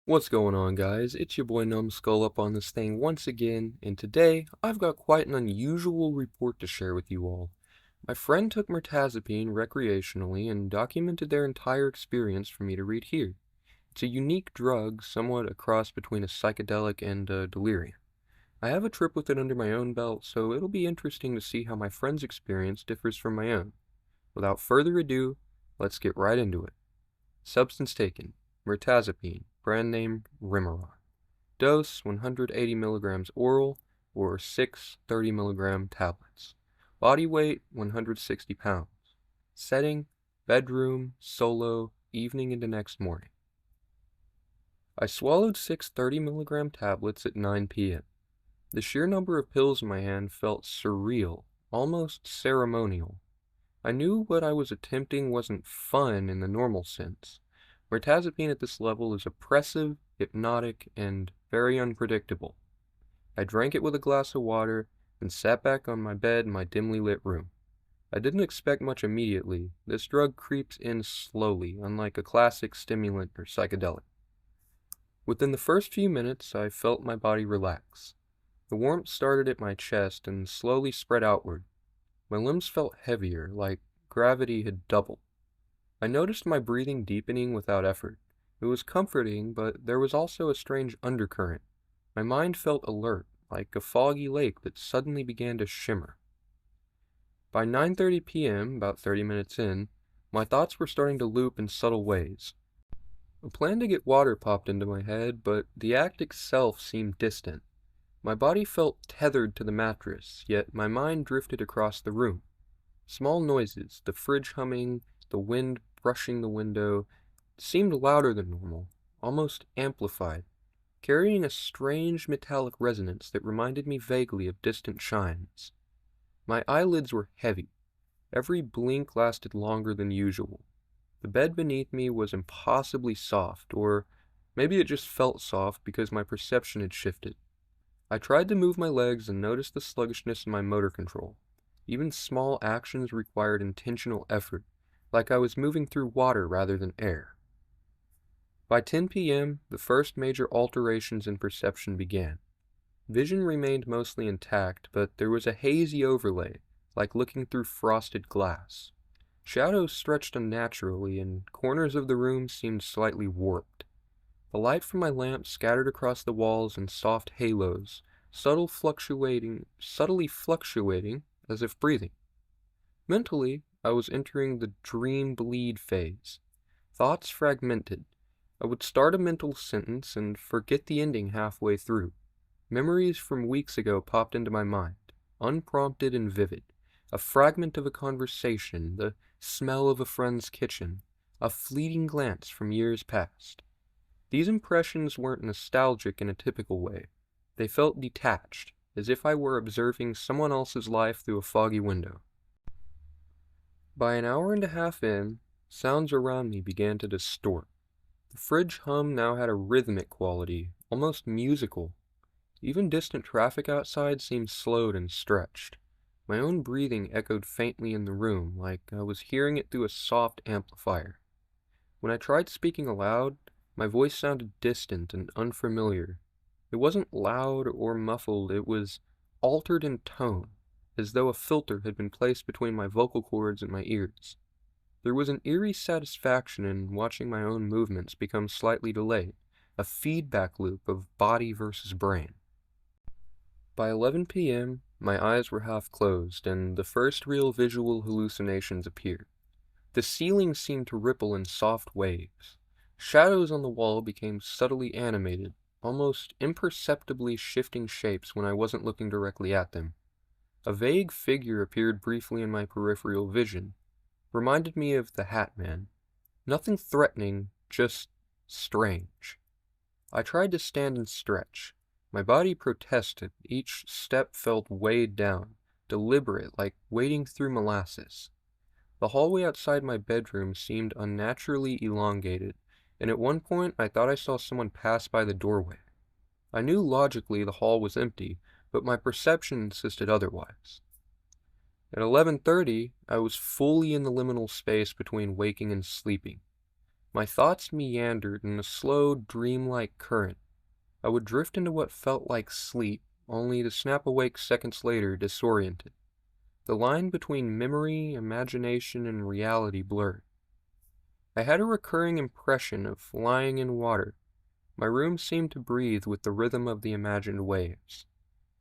What's going on, guys? It's your boy Numbskull up on this thing once again, and today I've got quite an unusual report to share with you all. My friend took Mirtazapine recreationally and documented their entire experience for me to read here. It's a unique drug, somewhat a cross between a psychedelic and a delirium. I have a trip with it under my own belt, so it'll be interesting to see how my friend's experience differs from my own. Without further ado, let's get right into it. Substance taken: Mirtazapine, brand name Remeron. Dose 180 milligrams oral or 6 30 milligram tablets. Body weight 160 pounds. Setting: bedroom, solo, evening into next morning. I swallowed 6 30 milligram tablets at 9 p.m. The sheer number of pills in my hand felt surreal, almost ceremonial. I knew what I was attempting wasn't fun in the normal sense. Mirtazapine at this level is oppressive, hypnotic, and very unpredictable. I drank it with a glass of water and sat back on my bed in my dimly lit room. I didn't expect much immediately. This drug creeps in slowly, unlike a classic stimulant or psychedelic. Within the first few minutes, I felt my body relax. The warmth started at my chest and slowly spread outward. My limbs felt heavier, like gravity had doubled. I noticed my breathing deepening without effort. It was comforting, but there was also a strange undercurrent. My mind felt alert, like a foggy lake that suddenly began to shimmer. By 9:30 p.m., about 30 minutes in, my thoughts were starting to loop in subtle ways. A plan to get water popped into my head, but the act itself seemed distant. My body felt tethered to the mattress, yet my mind drifted across the room. Small noises, the fridge humming, the wind brushing the window, seemed louder than normal, almost amplified, carrying a strange metallic resonance that reminded me vaguely of distant chimes. My eyelids were heavy. Every blink lasted longer than usual. The bed beneath me was impossibly soft, or maybe it just felt soft because my perception had shifted. I tried to move my legs and noticed the sluggishness in my motor control. Even small actions required intentional effort, like I was moving through water rather than air. By 10 p.m., the first major alterations in perception began. Vision remained mostly intact, but there was a hazy overlay, like looking through frosted glass. Shadows stretched unnaturally, and corners of the room seemed slightly warped. The light from my lamp scattered across the walls in soft halos, subtly fluctuating as if breathing. Mentally, I was entering the dream bleed phase. Thoughts fragmented. I would start a mental sentence and forget the ending halfway through. Memories from weeks ago popped into my mind, unprompted and vivid. A fragment of a conversation, the smell of a friend's kitchen, a fleeting glance from years past. These impressions weren't nostalgic in a typical way. They felt detached, as if I were observing someone else's life through a foggy window. By an hour and a half in, sounds around me began to distort. The fridge hum now had a rhythmic quality, almost musical. Even distant traffic outside seemed slowed and stretched. My own breathing echoed faintly in the room, like I was hearing it through a soft amplifier. When I tried speaking aloud, my voice sounded distant and unfamiliar. It wasn't loud or muffled, it was altered in tone, as though a filter had been placed between my vocal cords and my ears. There was an eerie satisfaction in watching my own movements become slightly delayed, a feedback loop of body versus brain. By 11 p.m., my eyes were half closed, and the first real visual hallucinations appeared. The ceiling seemed to ripple in soft waves. Shadows on the wall became subtly animated, almost imperceptibly shifting shapes when I wasn't looking directly at them. A vague figure appeared briefly in my peripheral vision. Reminded me of the Hat Man. Nothing threatening, just strange. I tried to stand and stretch. My body protested. Each step felt weighed down, deliberate, like wading through molasses. The hallway outside my bedroom seemed unnaturally elongated, and at one point I thought I saw someone pass by the doorway. I knew logically the hall was empty, but my perception insisted otherwise. At 11:30, I was fully in the liminal space between waking and sleeping. My thoughts meandered in a slow, dreamlike current. I would drift into what felt like sleep, only to snap awake seconds later disoriented. The line between memory, imagination, and reality blurred. I had a recurring impression of lying in water. My room seemed to breathe with the rhythm of the imagined waves.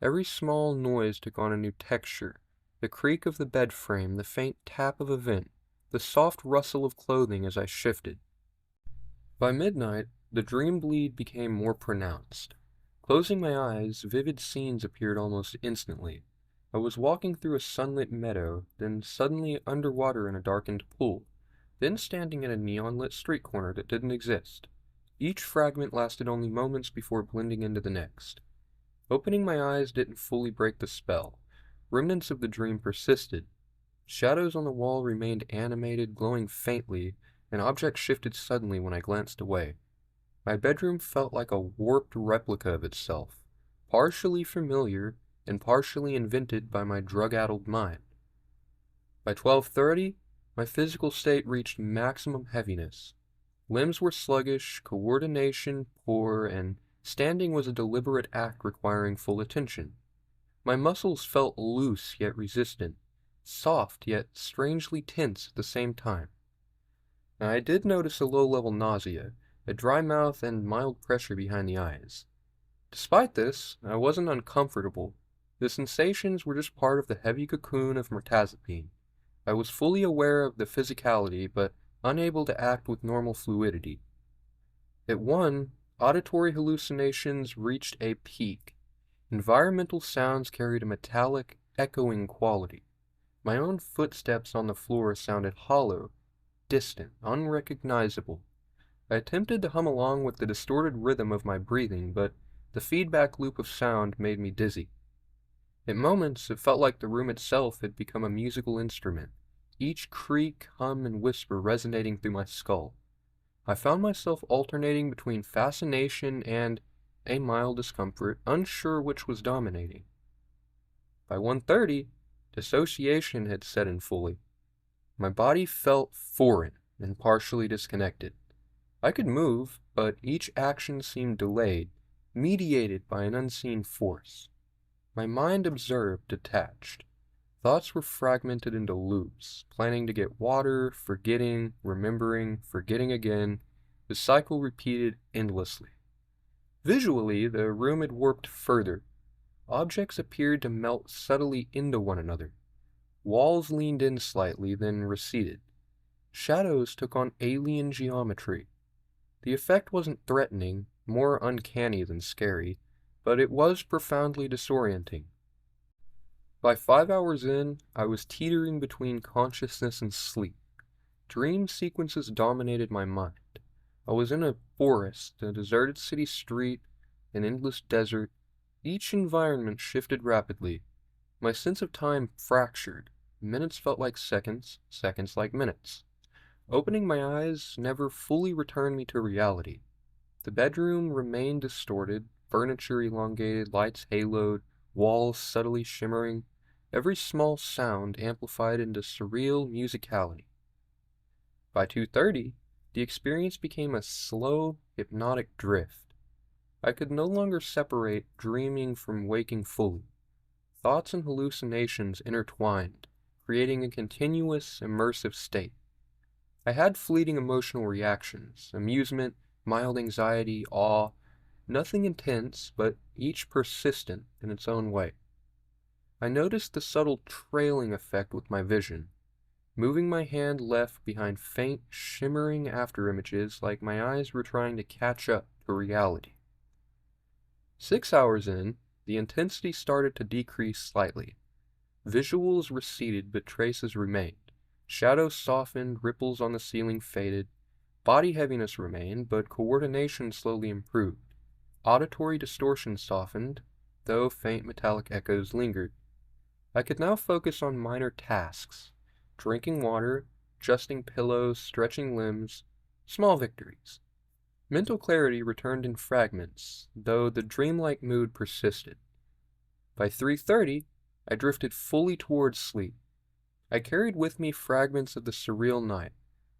Every small noise took on a new texture. The creak of the bed frame, the faint tap of a vent, the soft rustle of clothing as I shifted. By midnight, the dream bleed became more pronounced. Closing my eyes, vivid scenes appeared almost instantly. I was walking through a sunlit meadow, then suddenly underwater in a darkened pool, then standing at a neon-lit street corner that didn't exist. Each fragment lasted only moments before blending into the next. Opening my eyes didn't fully break the spell. Remnants of the dream persisted. Shadows on the wall remained animated, glowing faintly, and objects shifted suddenly when I glanced away. My bedroom felt like a warped replica of itself, partially familiar and partially invented by my drug-addled mind. By 12:30, my physical state reached maximum heaviness. Limbs were sluggish, coordination poor, and standing was a deliberate act requiring full attention. My muscles felt loose yet resistant, soft yet strangely tense at the same time. Now, I did notice a low-level nausea, a dry mouth, and mild pressure behind the eyes. Despite this, I wasn't uncomfortable. The sensations were just part of the heavy cocoon of mirtazapine. I was fully aware of the physicality, but unable to act with normal fluidity. At 1, auditory hallucinations reached a peak. Environmental sounds carried a metallic, echoing quality. My own footsteps on the floor sounded hollow, distant, unrecognizable. I attempted to hum along with the distorted rhythm of my breathing, but the feedback loop of sound made me dizzy. At moments, it felt like the room itself had become a musical instrument, each creak, hum, and whisper resonating through my skull. I found myself alternating between fascination and a mild discomfort, unsure which was dominating. By 1:30, dissociation had set in fully. My body felt foreign and partially disconnected. I could move, but each action seemed delayed, mediated by an unseen force. My mind observed, detached. Thoughts were fragmented into loops, planning to get water, forgetting, remembering, forgetting again. The cycle repeated endlessly. Visually, the room had warped further. Objects appeared to melt subtly into one another. Walls leaned in slightly, then receded. Shadows took on alien geometry. The effect wasn't threatening, more uncanny than scary, but it was profoundly disorienting. By 5 hours in, I was teetering between consciousness and sleep. Dream sequences dominated my mind. I was in a forest, a deserted city street, an endless desert. Each environment shifted rapidly. My sense of time fractured. Minutes felt like seconds, seconds like minutes. Opening my eyes never fully returned me to reality. The bedroom remained distorted, furniture elongated, lights haloed, walls subtly shimmering, every small sound amplified into surreal musicality. By 2:30, the experience became a slow, hypnotic drift. I could no longer separate dreaming from waking fully. Thoughts and hallucinations intertwined, creating a continuous, immersive state. I had fleeting emotional reactions, amusement, mild anxiety, awe, nothing intense, but each persistent in its own way. I noticed the subtle trailing effect with my vision, moving my hand left behind faint, shimmering afterimages like my eyes were trying to catch up to reality. 6 hours in, the intensity started to decrease slightly. Visuals receded, but traces remained. Shadows softened, ripples on the ceiling faded. Body heaviness remained, but coordination slowly improved. Auditory distortion softened, though faint metallic echoes lingered. I could now focus on minor tasks, drinking water, adjusting pillows, stretching limbs, small victories. Mental clarity returned in fragments, though the dreamlike mood persisted. By 3:30, I drifted fully towards sleep. I carried with me fragments of the surreal night,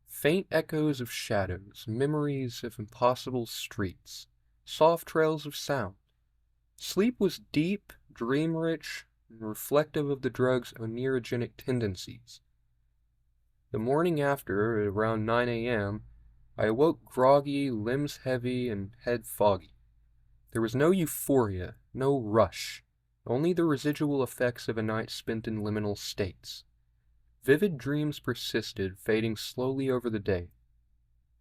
Faint echoes of shadows, memories of impossible streets, soft trails of sound. Sleep was deep, dream-rich, and reflective of the drug's onirogenic tendencies. The morning after, at around 9 a.m., I awoke groggy, limbs heavy, and head foggy. There was no euphoria, no rush, only the residual effects of a night spent in liminal states. Vivid dreams persisted, fading slowly over the day.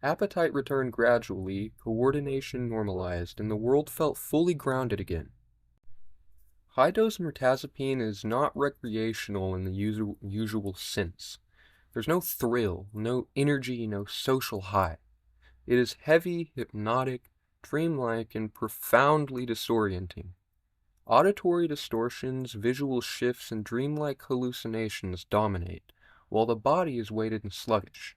Appetite returned gradually, coordination normalized, and the world felt fully grounded again. High-dose mirtazapine is not recreational in the usual sense. There's no thrill, no energy, no social high. It is heavy, hypnotic, dreamlike, and profoundly disorienting. Auditory distortions, visual shifts, and dreamlike hallucinations dominate, while the body is weighted and sluggish.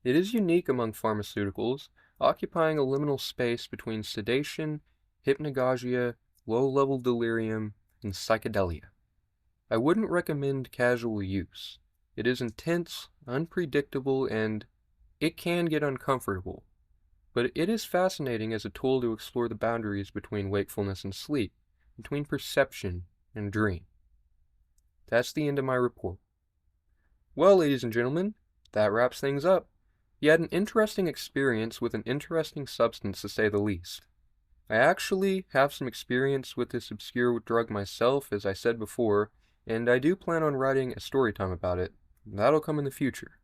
It is unique among pharmaceuticals, occupying a liminal space between sedation, hypnagogia, low-level delirium, and psychedelia. I wouldn't recommend casual use. It is intense, unpredictable, and it can get uncomfortable. But it is fascinating as a tool to explore the boundaries between wakefulness and sleep, between perception and dream. That's the end of my report. Well, ladies and gentlemen, that wraps things up. You had an interesting experience with an interesting substance, to say the least. I actually have some experience with this obscure drug myself, as I said before, and I do plan on writing a story time about it. That'll come in the future.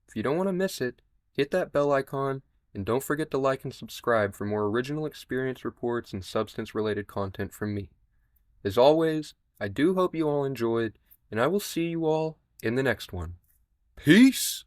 If you don't want to miss it, hit that bell icon, and don't forget to like and subscribe for more original experience reports and substance-related content from me. As always, I do hope you all enjoyed, and I will see you all in the next one. Peace!